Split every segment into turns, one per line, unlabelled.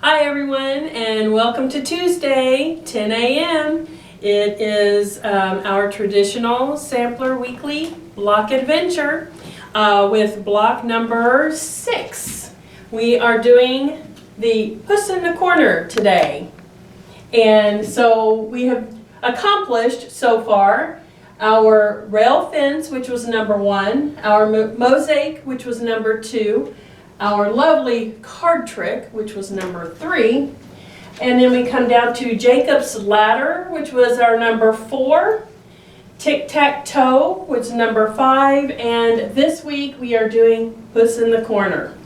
Hi everyone, and welcome to Tuesday, 10 a.m. It is our traditional sampler weekly block adventure with block number 6. We are doing the Puss in the Corner today. And so we have accomplished so far our rail fence, which was number 1, our mosaic, which was number 2, our lovely card trick, which was number 3, and then we come down to Jacob's ladder, which was our number 4, tic-tac-toe, which is number 5, and this week we are doing Puss in the Corner.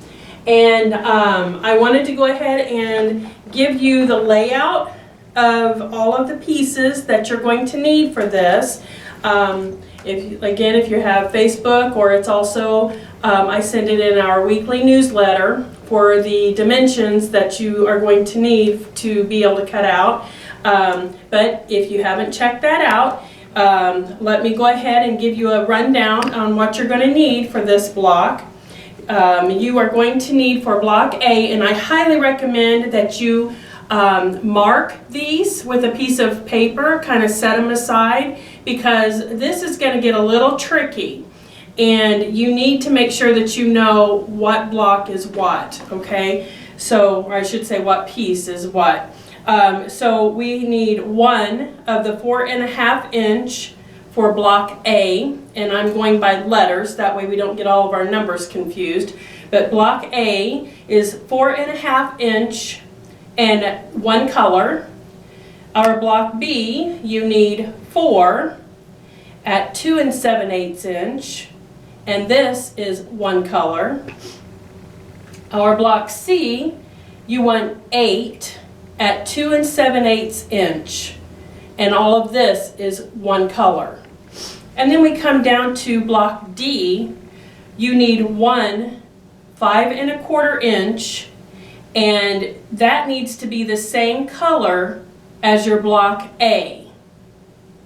And I wanted to go ahead and give you the layout of all of the pieces that you're going to need for this. If you have Facebook, or it's also I send it in our weekly newsletter for the dimensions that you are going to need to be able to cut out. But if you haven't checked that out, let me go ahead and give you a rundown on what you're going to need for this block. You are going to need for block A, and I highly recommend that you mark these with a piece of paper, kind of set them aside, because this is going to get a little tricky. And you need to make sure that you know what block is what, okay? So, or I should say what piece is what. So we need 1 of the 4.5 inch for block A, and I'm going by letters, that way we don't get all of our numbers confused. But block A is 4.5 inch and 1 color. Our block B, you need 4 at 2 7/8 inch. And this is 1 color. Our block C, you want 8 at 2 7/8 inch. And all of this is 1 color. And then we come down to block D. You need 1 5 1/4 inch, and that needs to be the same color as your block A.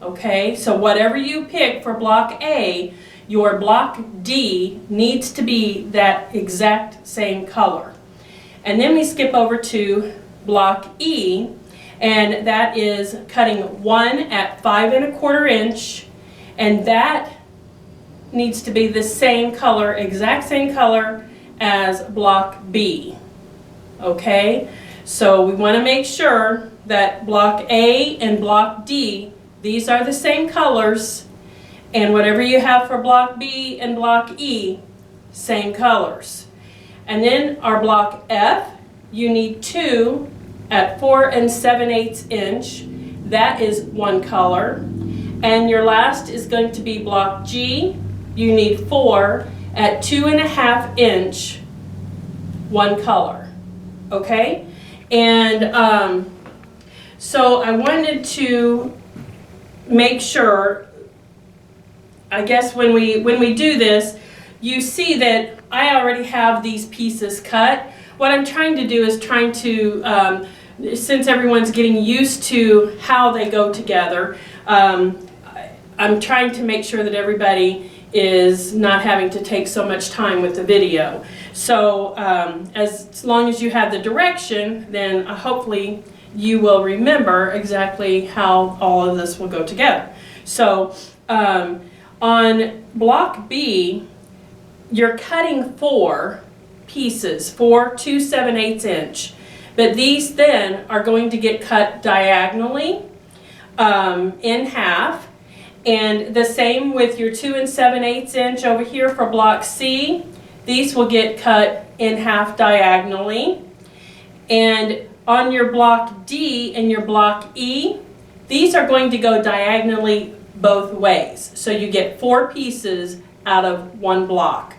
Okay, so whatever you pick for block A, your block D needs to be that exact same color. And then we skip over to block E, and that is cutting 1 at 5 1/4 inch, and that needs to be the same color, exact same color as block B. Okay, so we want to make sure that block A and block D, these are the same colors. And whatever you have for block B and block E, same colors. And then our block F, you need 2 at 4 7/8 inch. That is 1 color. And your last is going to be block G. You need 4 at 2 1/2 inch, 1 color. Okay? And so I wanted to make sure, I guess when we do this, you see that I already have these pieces cut. What I'm trying to do is trying to, since everyone's getting used to how they go together, I'm trying to make sure that everybody is not having to take so much time with the video. So as long as you have the direction, then hopefully you will remember exactly how all of this will go together. So on block B, you're cutting 4 pieces, 4 2 7/8 inch. But these then are going to get cut diagonally in half. And the same with your 2 7/8 inch over here for block C. These will get cut in half diagonally. And on your block D and your block E, these are going to go diagonally both ways. So you get 4 pieces out of 1 block.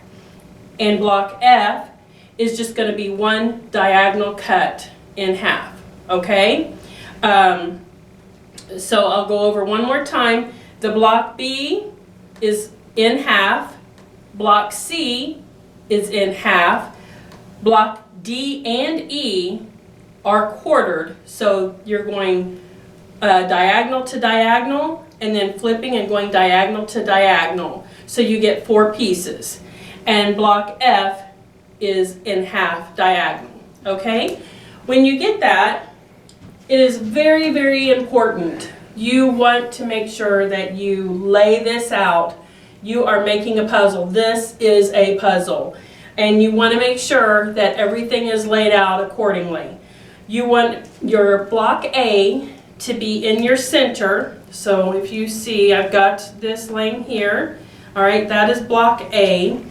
And block F is just going to be 1 diagonal cut in half. Okay? So I'll go over one more time. The block B is in half. Block C is in half. Block D and E are quartered. So you're going diagonal to diagonal, and then flipping and going diagonal to diagonal. So you get 4 pieces. And block F is in half diagonal. Okay? When you get that, it is very, very important. You want to make sure that you lay this out. You are making a puzzle. This is a puzzle. And you want to make sure that everything is laid out accordingly. You want your block A to be in your center. So if you see, I've got this laying here. All right, that is block A.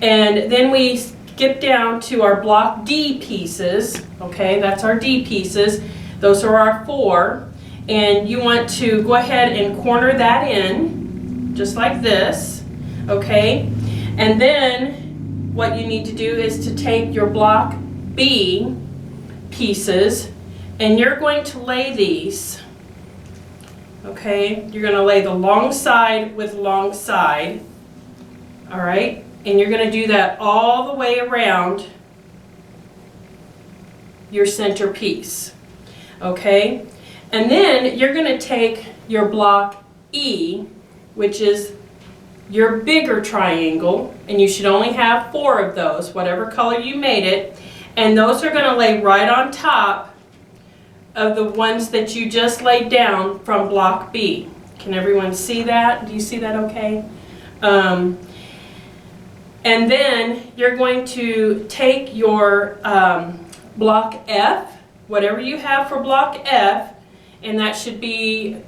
And then we skip down to our block D pieces. Okay, that's our D pieces. Those are our 4. And you want to go ahead and corner that in, just like this. Okay, and then what you need to do is to take your block B pieces, and you're going to lay these. Okay, you're going to lay the long side with long side. All right, and you're going to do that all the way around your center piece. Okay, and then you're going to take your block E, which is your bigger triangle, and you should only have 4 of those, whatever color you made it, and those are going to lay right on top of the ones that you just laid down from block B. Can everyone see that? Do you see that okay? And then you're going to take your block F, whatever you have for block F, and that should be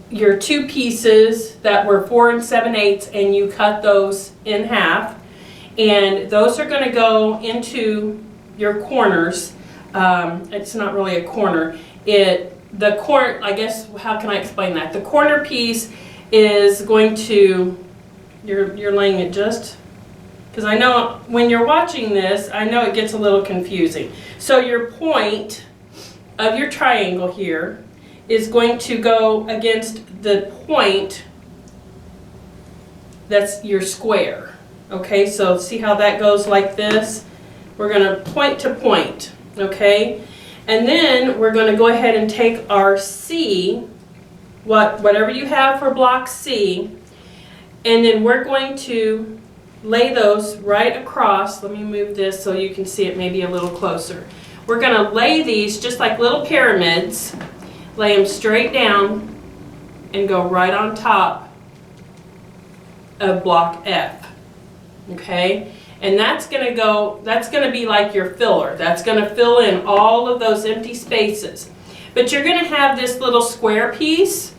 your 2 pieces that were 4 7/8, and you cut those in half, and those are going to go into your corners. It's not really a corner. I guess, how can I explain that? The corner piece is going to, you're laying it just, because I know when you're watching this, I know it gets a little confusing. So your point of your triangle here is going to go against the point that's your square. Okay, so see how that goes like this? We're going to point to point, okay? And then we're going to go ahead and take our C, whatever you have for block C, and then we're going to lay those right across. Let me move this so you can see it maybe a little closer. We're going to lay these just like little pyramids, lay them straight down, and go right on top of block F. Okay? And that's going to be like your filler. That's going to fill in all of those empty spaces. But you're going to have this little square piece,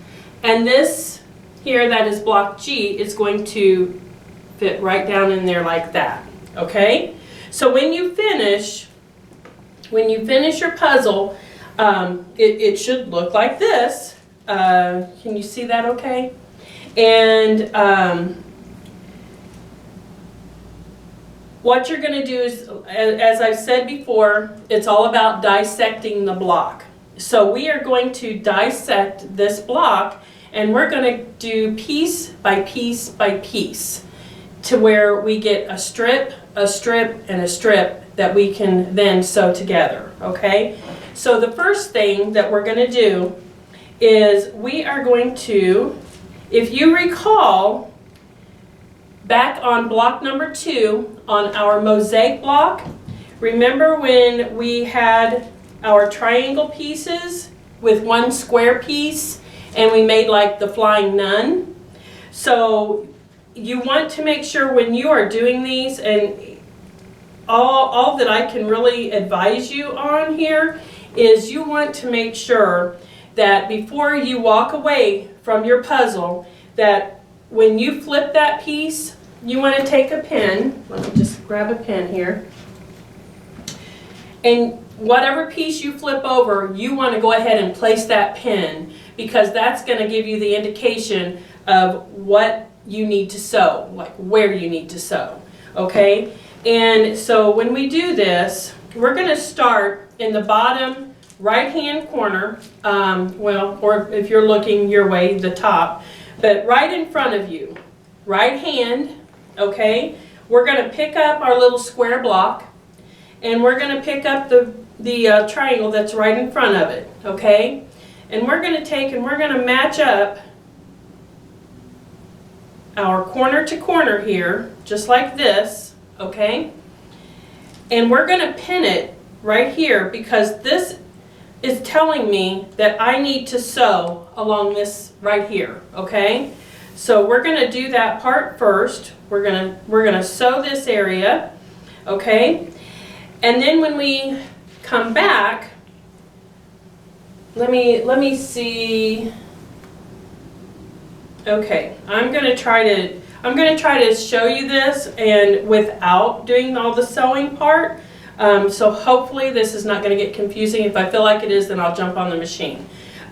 and this here that is block G is going to fit right down in there like that. Okay? So when you finish your puzzle, it should look like this. Can you see that okay? And what you're going to do is, as I've said before, it's all about dissecting the block. So we are going to dissect this block, and we're going to do piece by piece by piece to where we get a strip, and a strip that we can then sew together, okay? So the first thing that we're going to do is we are going to, if you recall, back on block number 2, on our mosaic block, remember when we had our triangle pieces with one square piece and we made like the flying nun? So you want to make sure when you are doing these, and all that I can really advise you on here is you want to make sure that before you walk away from your puzzle, that when you flip that piece, you want to take a pen. Let me just grab a pen here. And whatever piece you flip over, you want to go ahead and place that pen, because that's going to give you the indication of what you need to sew, like where you need to sew. Okay? And so when we do this, we're going to start in the bottom right-hand corner, or if you're looking your way, the top, but right in front of you, right hand, okay? We're going to pick up our little square block, and we're going to pick up the triangle that's right in front of it, okay? And we're going to take and we're going to match up our corner to corner here, just like this, okay? And we're going to pin it right here because this is telling me that I need to sew along this right here, okay? So we're going to do that part first. We're going to sew this area, okay? And then when we come back, let me see. Okay, I'm going to try to show you this and without doing all the sewing part. So hopefully this is not going to get confusing. If I feel like it is, then I'll jump on the machine.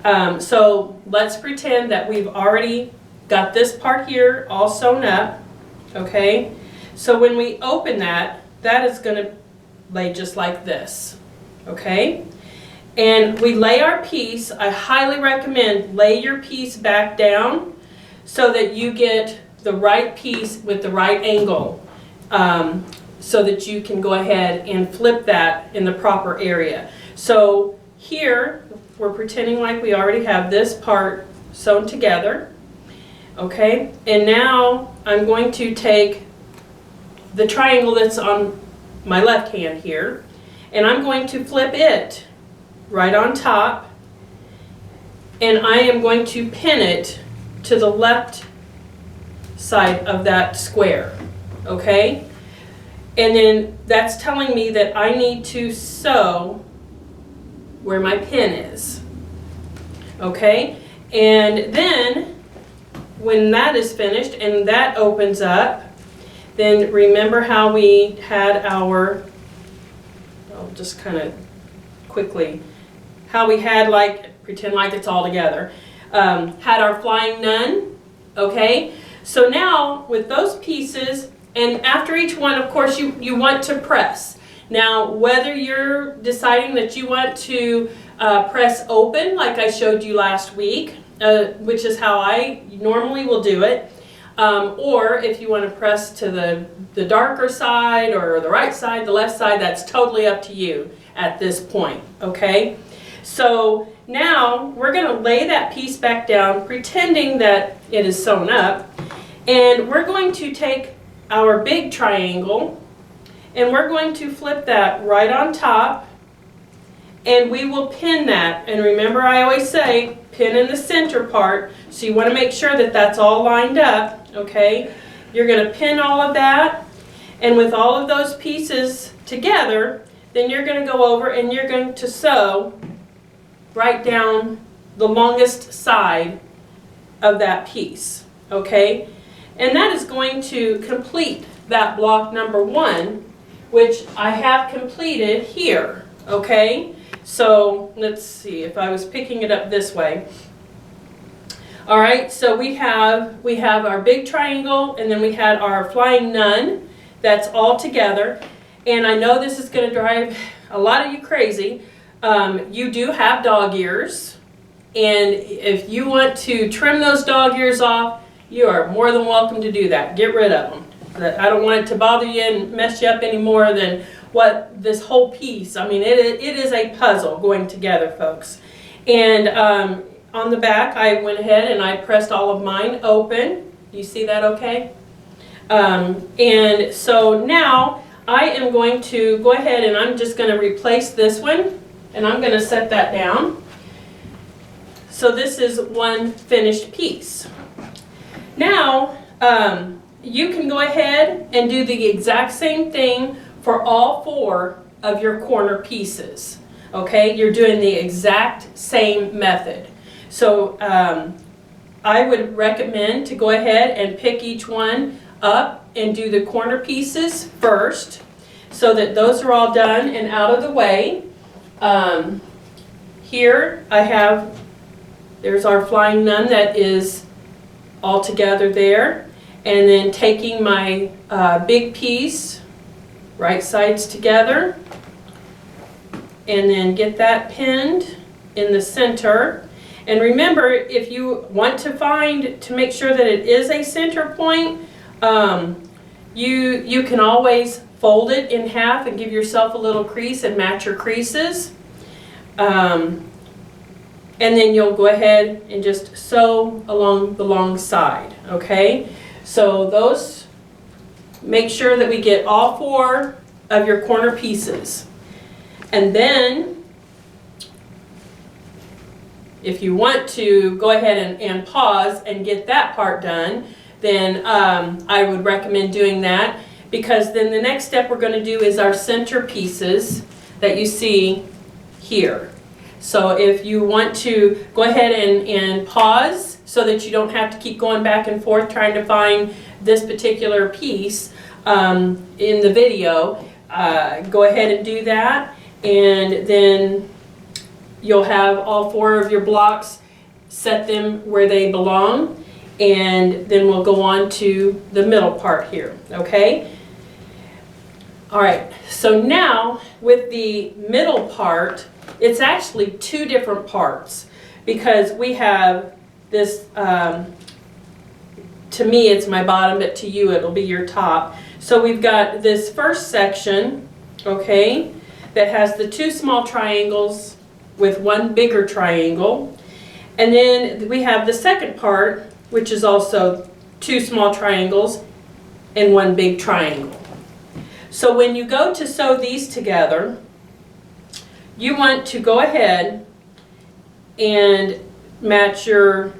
So let's pretend that we've already got this part here all sewn up, okay? So when we open that, that is going to lay just like this, okay? And we lay our piece. I highly recommend lay your piece back down so that you get the right piece with the right angle, so that you can go ahead and flip that in the proper area. So here we're pretending like we already have this part sewn together, okay? And now I'm going to take the triangle that's on my left hand here, and I'm going to flip it right on top, and I am going to pin it to the left side of that square, okay? And then that's telling me that I need to sew where my pin is, okay? And then when that is finished and that opens up, then remember how we had our, I'll just kind of quickly, how we had like, pretend like it's all together, had our flying nun, okay? So now with those pieces, and after each one, of course, you want to press. Now, whether you're deciding that you want to press open, like I showed you last week, which is how I normally will do it, or if you want to press to the darker side or the right side, the left side, that's totally up to you at this point, okay? So now we're going to lay that piece back down, pretending that it is sewn up, and we're going to take our big triangle and we're going to flip that right on top, and we will pin that. And remember, I always say pin in the center part, so you want to make sure that that's all lined up, okay? You're going to pin all of that, and with all of those pieces together, then you're going to go over and you're going to sew right down the longest side of that piece, okay? And that is going to complete that block number 1, which I have completed here, okay? So let's see if I was picking it up this way. All right, so we have our big triangle, and then we had our flying nun. That's all together. And I know this is going to drive a lot of you crazy. You do have dog ears, and if you want to trim those dog ears off, you are more than welcome to do that. Get rid of them. I don't want it to bother you and mess you up any more than what this whole piece, I mean, it is a puzzle going together, folks. And on the back, I went ahead and I pressed all of mine open. Do you see that okay? And so now I am going to go ahead and I'm just going to replace this one, and I'm going to set that down. So this is one finished piece. Now, you can go ahead and do the exact same thing for all 4 of your corner pieces. Okay, you're doing the exact same method. So I would recommend to go ahead and pick each one up and do the corner pieces first, so that those are all done and out of the way. Here I have, there's our flying nun that is all together there, and then taking my big piece, right sides together, and then get that pinned in the center. And remember, if you want to make sure that it is a center point, you can always fold it in half and give yourself a little crease and match your creases. And then you'll go ahead and just sew along the long side, okay? So those, make sure that we get all 4 of your corner pieces. And then, if you want to go ahead and pause and get that part done, then I would recommend doing that, because then the next step we're going to do is our center pieces that you see here. So if you want to go ahead and pause so that you don't have to keep going back and forth trying to find this particular piece in the video, go ahead and do that, and then you'll have all 4 of your blocks, set them where they belong, and then we'll go on to the middle part here, okay? All right, so now with the middle part, it's actually 2 different parts, because we have this, to me it's my bottom, but to you it'll be your top. So we've got this first section, okay, that has the 2 small triangles with 1 bigger triangle. And then we have the second part, which is also 2 small triangles and 1 big triangle. So when you go to sew these together, you want to go ahead and match your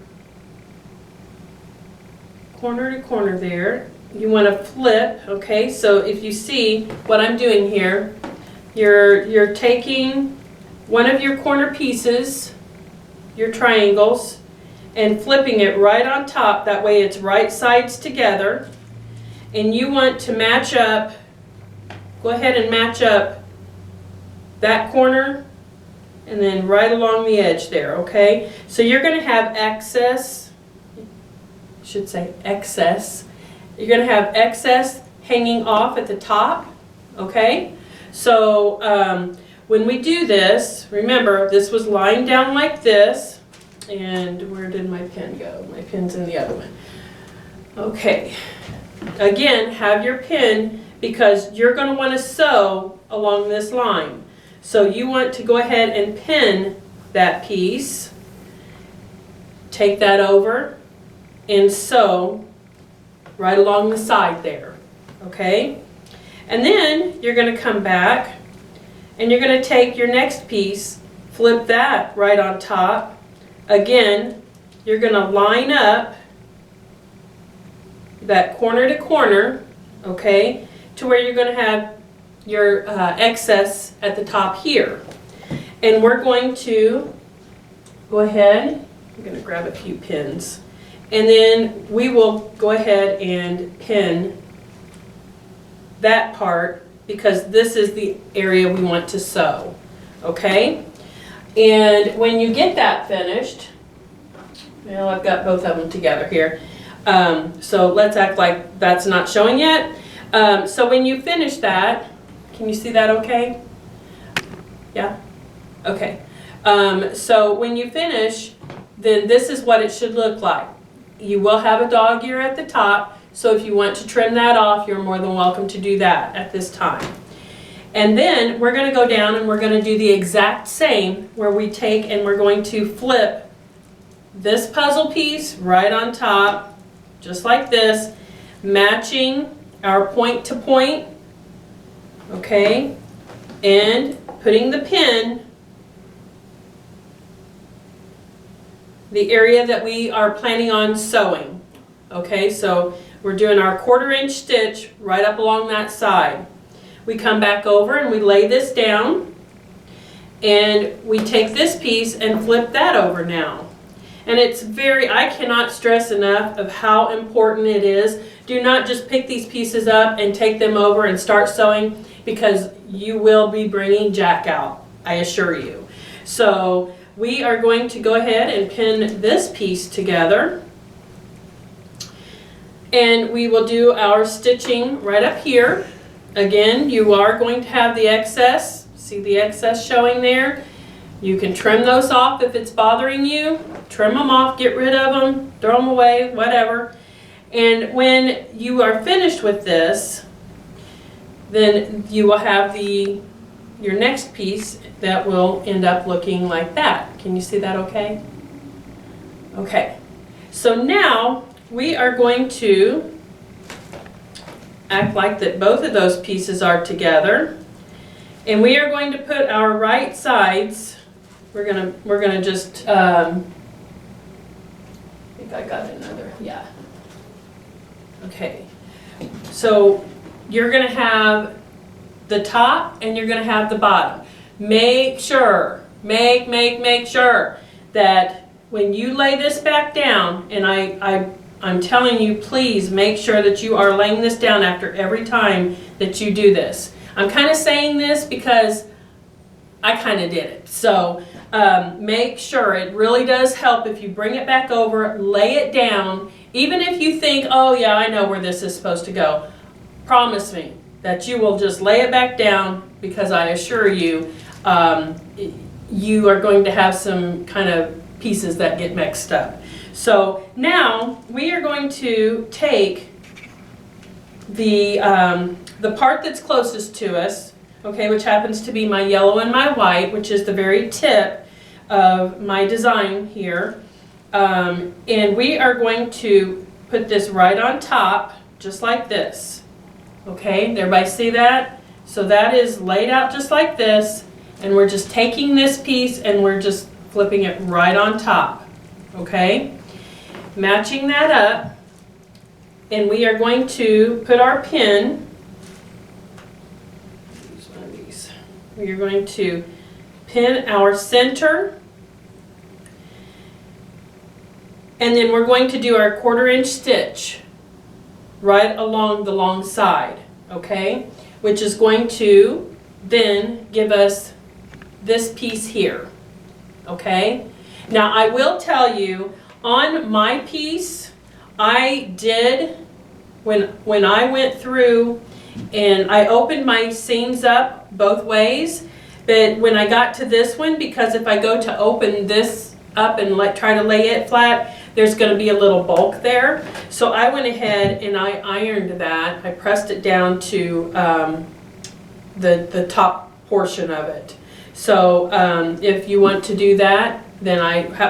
corner to corner there. You want to flip, okay? So if you see what I'm doing here, you're taking one of your corner pieces, your triangles, and flipping it right on top. That way it's right sides together. And you want to match up, go ahead and match up that corner and then right along the edge there, okay? So you're going to have excess, I should say excess. You're going to have excess hanging off at the top, okay? So when we do this, remember this was lying down like this, and where did my pen go? My pen's in the other one. Okay, again, have your pin, because you're going to want to sew along this line. So you want to go ahead and pin that piece, take that over, and sew right along the side there, okay? And then you're going to come back and you're going to take your next piece, flip that right on top. Again, you're going to line up that corner to corner, okay, to where you're going to have your excess at the top here. And we're going to go ahead, I'm going to grab a few pins, and then we will go ahead and pin that part, because this is the area we want to sew, okay? And when you get that finished, well, I've got both of them together here, so let's act like that's not showing yet. So when you finish that, can you see that okay? Yeah? Okay. So when you finish, then this is what it should look like. You will have a dog ear at the top, so if you want to trim that off, you're more than welcome to do that at this time. And then we're going to go down and we're going to do the exact same, where we take and we're going to flip this puzzle piece right on top, just like this, matching our point to point, okay, and putting the pin, the area that we are planning on sewing, okay? So we're doing our 1/4 inch stitch right up along that side. We come back over and we lay this down, and we take this piece and flip that over now. And it's I cannot stress enough of how important it is. Do not just pick these pieces up and take them over and start sewing, because you will be bringing Jack out, I assure you. So we are going to go ahead and pin this piece together, and we will do our stitching right up here. Again, you are going to have the excess. See the excess showing there? You can trim those off if it's bothering you. Trim them off, get rid of them, throw them away, whatever. And when you are finished with this, then you will have your next piece that will end up looking like that. Can you see that okay? Okay, so now we are going to act like that both of those pieces are together, And we are going to put our right sides, we're gonna just, I think I got another, yeah. Okay, so you're gonna have the top and you're gonna have the bottom. Make sure, make sure that when you lay this back down, and I'm telling you, please make sure that you are laying this down after every time that you do this. I'm kind of saying this because I kind of did it. So make sure, it really does help if you bring it back over, lay it down, even if you think, oh yeah, I know where this is supposed to go. Promise me that you will just lay it back down, because I assure you, you are going to have some kind of pieces that get mixed up. So now we are going to take the part that's closest to us, okay, which happens to be my yellow and my white, which is the very tip of my design here. And we are going to put this right on top, just like this. Okay, everybody see that? So that is laid out just like this, and we're just taking this piece and we're just flipping it right on top. Okay, matching that up, and we are going to put our pin. Use one of these. We are going to pin our center, and then we're going to do our 1/4 inch stitch right along the long side, okay, which is going to then give us this piece here. Okay, now I will tell you, on my piece, I did, when I went through and I opened my seams up both ways, but when I got to this one, because if I go to open this up and try to lay it flat, there's going to be a little bulk there. So I went ahead and I ironed that. I pressed it down to the top portion of it. So if you want to do that, then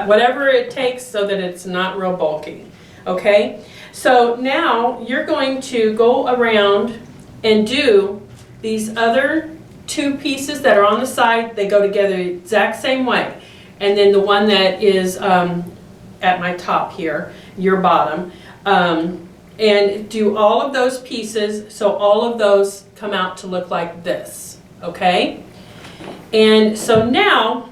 whatever it takes so that it's not real bulky. Okay, so now you're going to go around and do these other 2 pieces that are on the side. They go together the exact same way. And then the one that is at my top here, your bottom, and do all of those pieces so all of those come out to look like this. Okay, and so now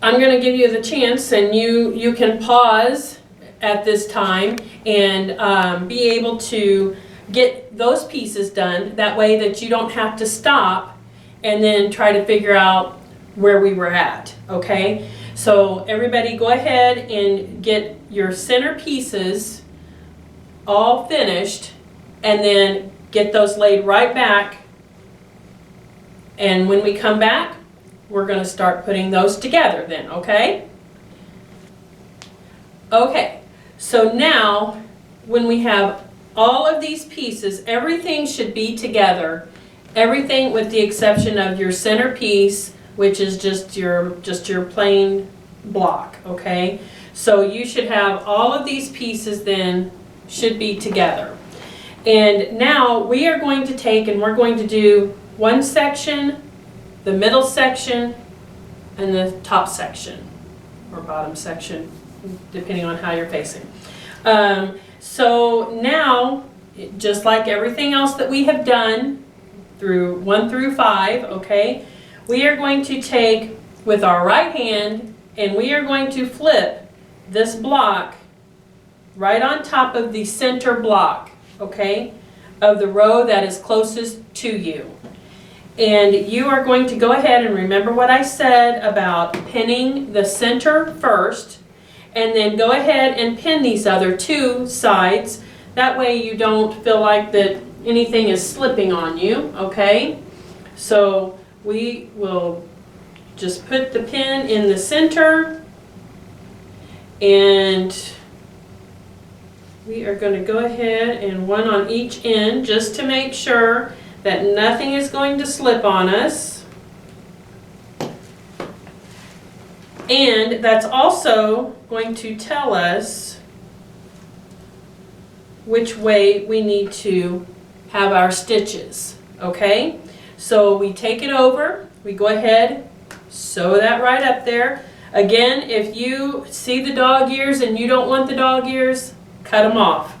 I'm going to give you the chance, and you can pause at this time and be able to get those pieces done. That way that you don't have to stop and then try to figure out where we were at. Okay, so everybody go ahead and get your center pieces all finished, and then get those laid right back. And when we come back, we're going to start putting those together then, okay? Okay, so now when we have all of these pieces, everything should be together. Everything with the exception of your center piece, which is just your plain block, okay? So you should have all of these pieces then should be together. And now we are going to take and we're going to do one section, the middle section, and the top section, or bottom section, depending on how you're facing. So now, just like everything else that we have done through 1 through 5, okay, we are going to take with our right hand and we are going to flip this block right on top of the center block, okay, of the row that is closest to you. And you are going to go ahead and remember what I said about pinning the center first, and then go ahead and pin these other 2 sides. That way you don't feel like that anything is slipping on you, okay? So we will just put the pin in the center, and we are going to go ahead and one on each end just to make sure that nothing is going to slip on us. And that's also going to tell us which way we need to have our stitches, okay? So we take it over, we go ahead, sew that right up there. Again, if you see the dog ears and you don't want the dog ears, cut them off,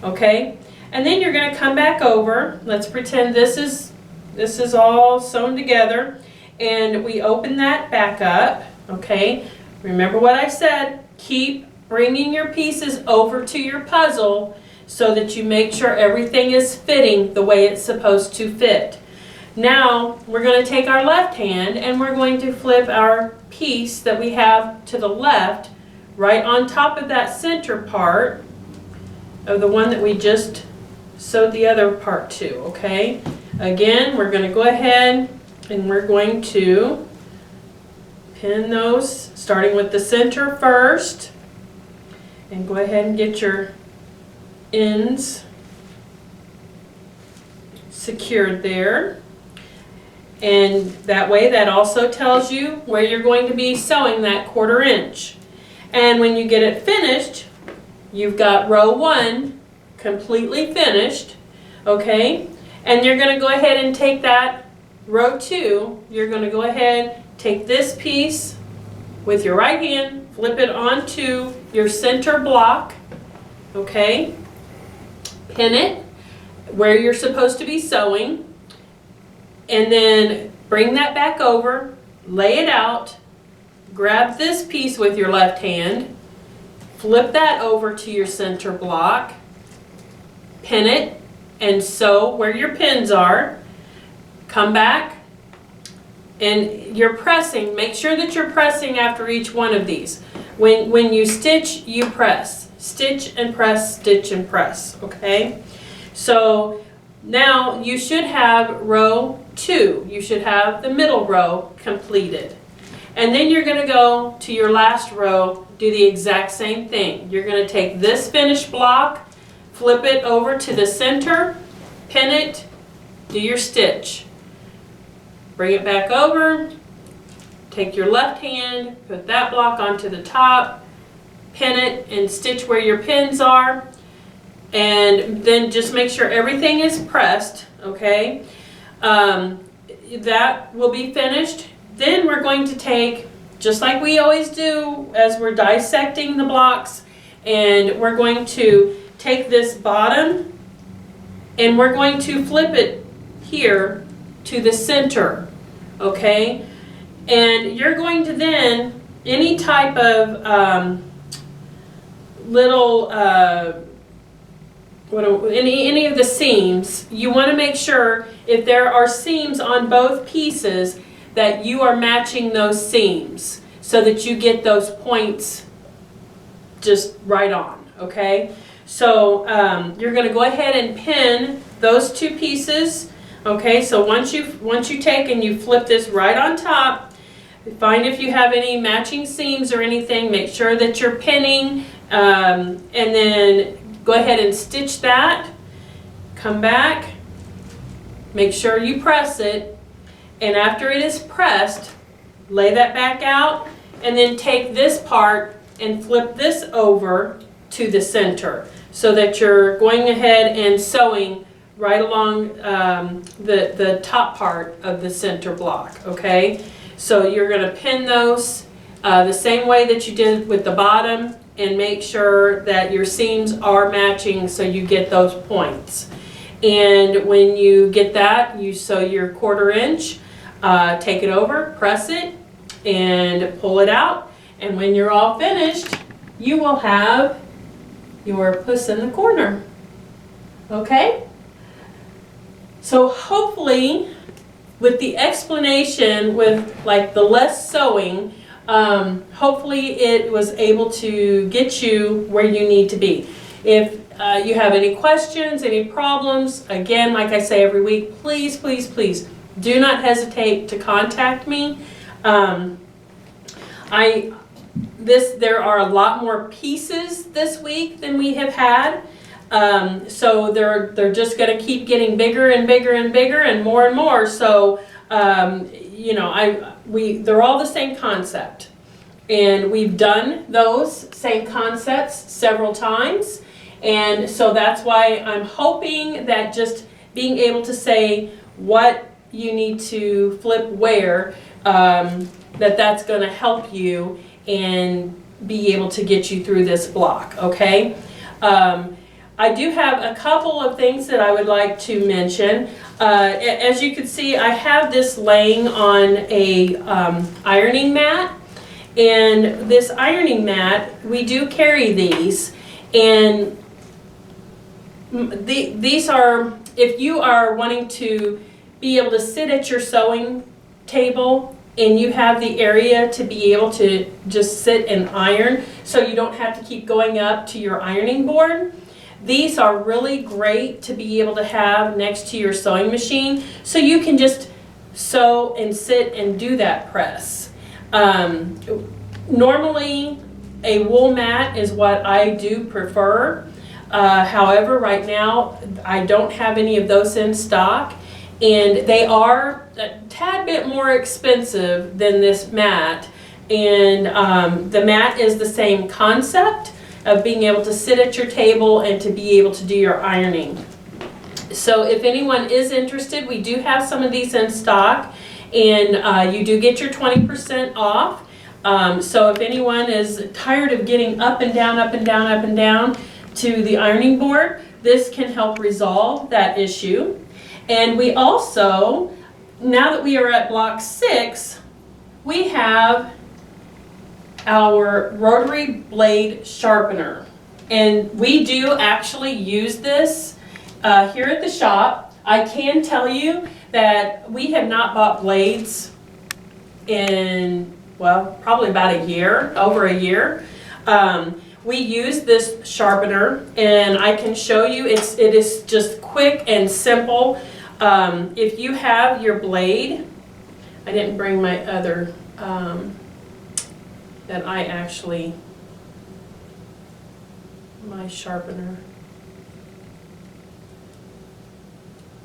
okay? And then you're going to come back over. Let's pretend this is all sewn together, and we open that back up, okay? Remember what I said, keep bringing your pieces over to your puzzle so that you make sure everything is fitting the way it's supposed to fit. Now we're going to take our left hand and we're going to flip our piece that we have to the left right on top of that center part of the one that we just sewed the other part to, okay? Again, we're going to go ahead and we're going to pin those starting with the center first, and go ahead and get your ends secured there. And that way, that also tells you where you're going to be sewing that 1/4 inch. And when you get it finished, you've got row 1 completely finished, okay? And you're going to go ahead and take that row 2, you're going to go ahead, take this piece with your right hand, flip it onto your center block, okay? Pin it where you're supposed to be sewing, and then bring that back over, lay it out, grab this piece with your left hand, flip that over to your center block, pin it, and sew where your pins are. Come back, and you're pressing. Make sure that you're pressing after each one of these. When you stitch, you press. Stitch and press, stitch and press, okay? So now you should have row 2. You should have the middle row completed. And then you're going to go to your last row, do the exact same thing. You're going to take this finished block, flip it over to the center, pin it, do your stitch. Bring it back over, take your left hand, put that block onto the top, pin it and stitch where your pins are, and then just make sure everything is pressed, okay? That will be finished. Then we're going to take, just like we always do as we're dissecting the blocks, and we're going to take this bottom and we're going to flip it here to the center, okay? And you're going to then, any type of little, any of the seams, you want to make sure if there are seams on both pieces that you are matching those seams so that you get those points just right on, okay? So you're going to go ahead and pin those 2 pieces, okay? So once you take and you flip this right on top, find if you have any matching seams or anything, make sure that you're pinning, and then go ahead and stitch that, come back, make sure you press it, and after it is pressed, lay that back out, and then take this part and flip this over to the center so that you're going ahead and sewing right along the top part of the center block, okay? So you're going to pin those the same way that you did with the bottom, and make sure that your seams are matching so you get those points. And when you get that, you sew your 1/4 inch, take it over, press it, and pull it out. And when you're all finished, you will have your Puss in the corner. Okay? So hopefully, with the explanation, with like the less sewing, hopefully it was able to get you where you need to be. If you have any questions, any problems, again, like I say every week, please, please, please do not hesitate to contact me. There are a lot more pieces this week than we have had. So they're just going to keep getting bigger and bigger and bigger and more. So you know, they're all the same concept, and we've done those same concepts several times, and so that's why I'm hoping that just being able to say what you need to flip where, that's going to help you and be able to get you through this block, okay? I do have a couple of things that I would like to mention. As you can see, I have this laying on a ironing mat. And this ironing mat, we do carry these. And these are, if you are wanting to be able to sit at your sewing table and you have the area to be able to just sit and iron so you don't have to keep going up to your ironing board, these are really great to be able to have next to your sewing machine so you can just sew and sit and do that press. Normally a wool mat is what I do prefer. However, right now I don't have any of those in stock, and they are a tad bit more expensive than this mat. And the mat is the same concept of being able to sit at your table and to be able to do your ironing. So if anyone is interested, we do have some of these in stock, and you do get your 20% off. So if anyone is tired of getting up and down, up and down, up and down to the ironing board, this can help resolve that issue. And we also, now that we are at block 6, we have our rotary blade sharpener. And we do actually use this here at the shop. I can tell you that we have not bought blades in, well, probably about a year, over a year. We use this sharpener, and I can show you, it is just quick and simple. If you have your blade, I didn't bring my other, that I actually, my sharpener.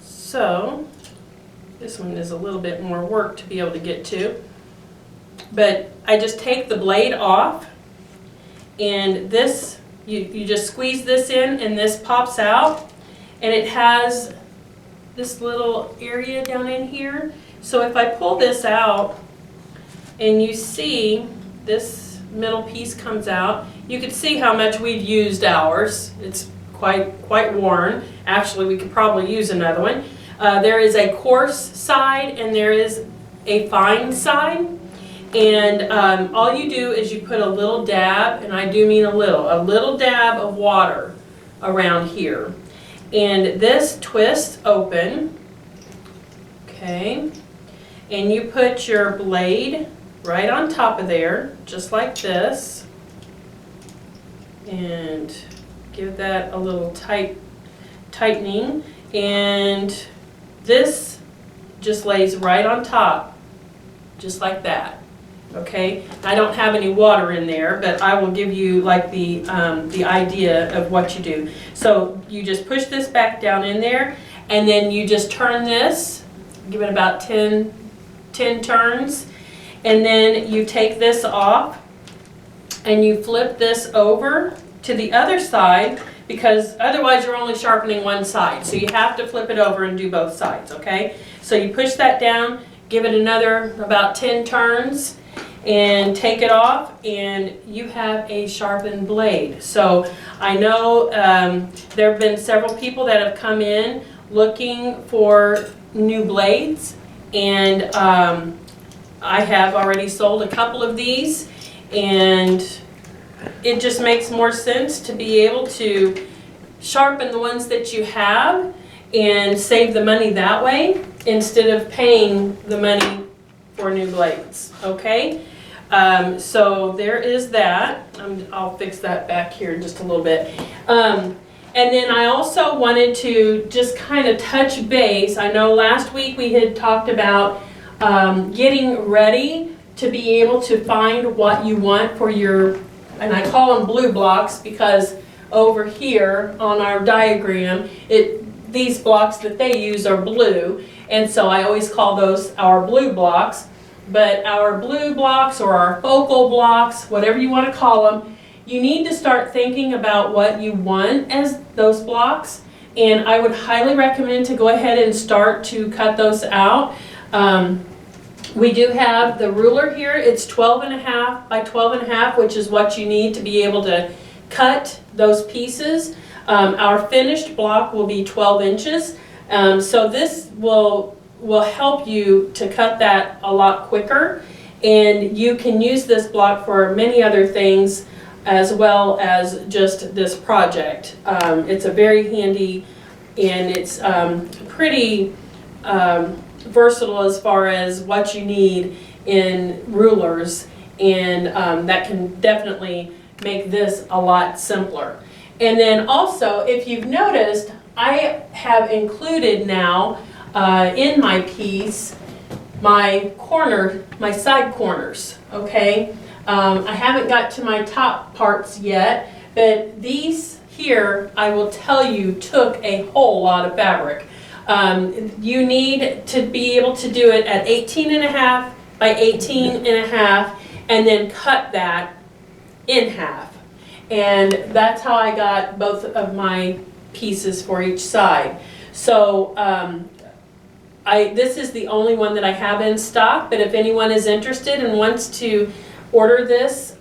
So, this one is a little bit more work to be able to get to. But I just take the blade off, and this, you just squeeze this in, and this pops out, and it has this little area down in here. So if I pull this out, and you see this middle piece comes out, you can see how much we've used ours. It's quite worn. Actually, we could probably use another one. There is a coarse side and there is a fine side. And all you do is you put a little dab, and I do mean a little dab of water around here. And this twists open, okay? And you put your blade right on top of there, just like this. And give that a little tightening. And this just lays right on top, just like that. Okay, I don't have any water in there, but I will give you like the idea of what you do. So you just push this back down in there, and then you just turn this, give it about 10 turns, and then you take this off and you flip this over to the other side, because otherwise you're only sharpening one side. So you have to flip it over and do both sides, okay? So you push that down, give it another about 10 turns, and take it off, and you have a sharpened blade. So I know there have been several people that have come in looking for new blades, and I have already sold a couple of these, and it just makes more sense to be able to sharpen the ones that you have and save the money that way instead of paying the money for new blades, okay? So there is that. I'll fix that back here in just a little bit. And then I also wanted to just kind of touch base. I know last week we had talked about getting ready to be able to find what you want for your, and I call them blue blocks because over here on our diagram, these blocks that they use are blue, and so I always call those our blue blocks. But our blue blocks or our focal blocks, whatever you want to call them, you need to start thinking about what you want as those blocks and I would highly recommend to go ahead and start to cut those out. We do have the ruler here. It's 12.5 by 12.5, which is what you need to be able to cut those pieces. Our finished block will be 12 inches. So this will help you to cut that a lot quicker. And you can use this block for many other things as well as just this project. It's a very handy, and it's pretty versatile as far as what you need in rulers, and that can definitely make this a lot simpler. And then also, if you've noticed, I have included now in my piece my side corners, okay? I haven't got to my top parts yet, but these here, I will tell you, took a whole lot of fabric. You need to be able to do it at 18.5 by 18.5 and then cut that in half. And that's how I got both of my pieces for each side. So this is the only one that I have in stock, but if anyone is interested and wants to order this,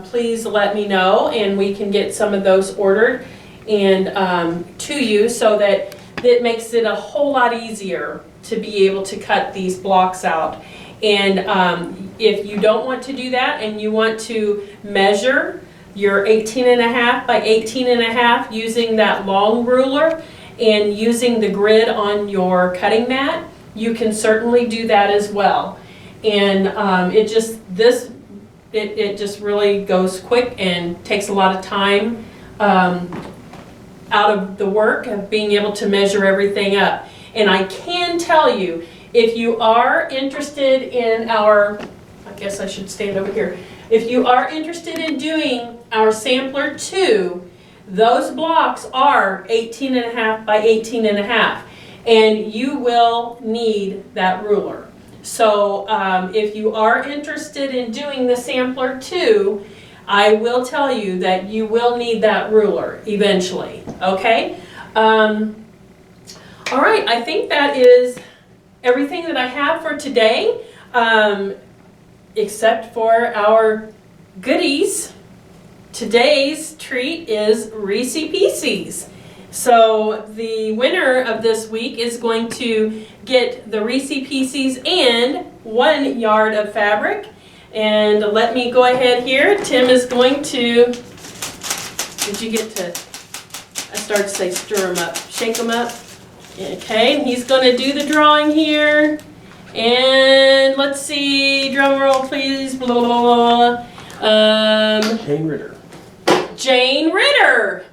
please let me know, and we can get some of those ordered and to you, so that it makes it a whole lot easier to be able to cut these blocks out. And if you don't want to do that and you want to measure your 18.5 by 18.5 using that long ruler and using the grid on your cutting mat, you can certainly do that as well. And it just really goes quick and takes a lot of time out of the work of being able to measure everything up. And I can tell you, if you are interested in I guess I should stand over here. If you are interested in doing our sampler 2, those blocks are 18.5 by 18.5, and you will need that ruler. So if you are interested in doing the sampler 2, I will tell you that you will need that ruler eventually, okay? All right, I think that is everything that I have for today, except for our goodies. Today's treat is Reese Pieces. So the winner of this week is going to get the Reese Pieces and 1 yard of fabric. And let me go ahead here. Tim is going to, did you get to, I started to say stir them up, shake them up. Okay, and he's going to do the drawing here. And let's see, drum roll please, blah, blah, blah.
Jane Ritter.
Jane Ritter.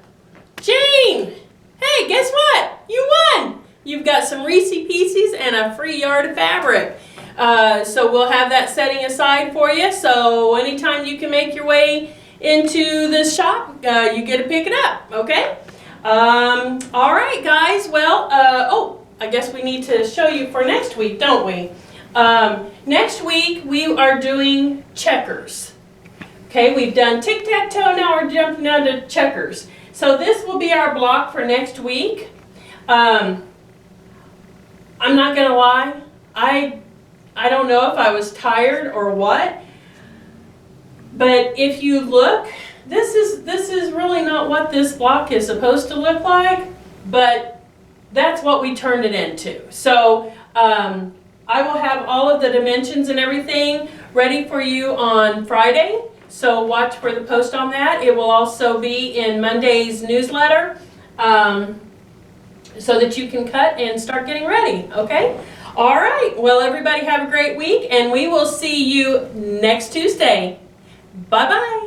Jane, hey, guess what? You won. You've got some Reese Pieces and a free yard of fabric. So we'll have that setting aside for you. So anytime you can make your way into the shop, you get to pick it up, okay? All right, guys. Well, I guess we need to show you for next week, don't we? Next week, we are doing checkers. Okay, we've done tic-tac-toe, now we're jumping down to checkers. So this will be our block for next week. I'm not going to lie, I don't know if I was tired or what, but if you look, this is really not what this block is supposed to look like, but that's what we turned it into. So I will have all of the dimensions and everything ready for you on Friday, so watch for the post on that. It will also be in Monday's newsletter, so that you can cut and start getting ready, okay? All right, well, everybody have a great week, and we will see you next Tuesday. Bye-bye.